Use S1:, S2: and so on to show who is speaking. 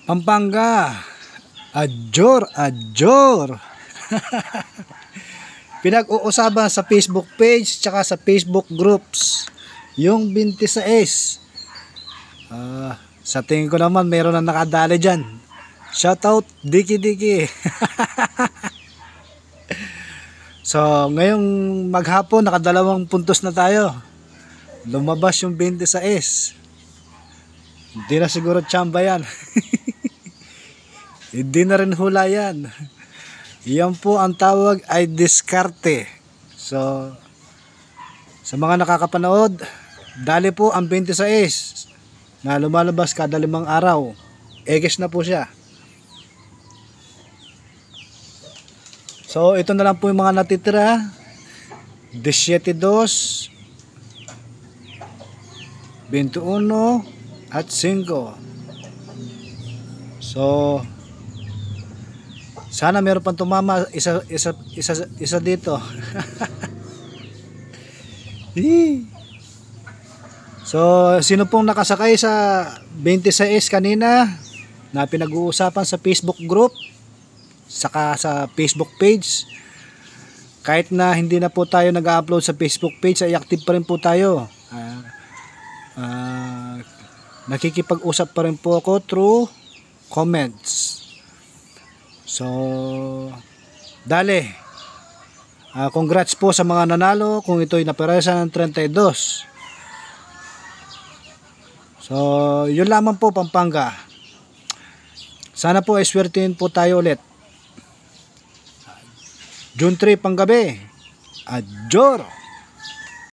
S1: Pampanga, Adjor, Adjor. Pinag-uusapan sa Facebook page tsaka sa Facebook groups yung 26. Sa tingin ko naman mayroon na nakadali dyan. Shoutout Diki Diki. So ngayong maghapon nakadalawang puntos na tayo. Lumabas yung 26. Hindi na siguro tsamba yan. Hindi na rin hula yan. Yan po ang tawag ay diskarte. So sa mga nakakapanood, dali po ang 26 na lumalabas kada 5 araw. Egis na po siya. So ito na lang po yung mga natitira. 17, 2, 21 at 5. So sana meron pang tumama isa dito. So sino pong nakasakay sa 26 kanina na pinag-uusapan sa Facebook group saka sa Facebook page, kahit na hindi na po tayo nag-upload sa Facebook page ay active pa rin po tayo. Nakikipag-usap pa rin po ako through comments. So dali, congrats po sa mga nanalo kung ito'y naperesa ng 32. So yun lamang po, Pampanga. Sana po eswertein po tayo ulit. June 3 panggabi. Adjor.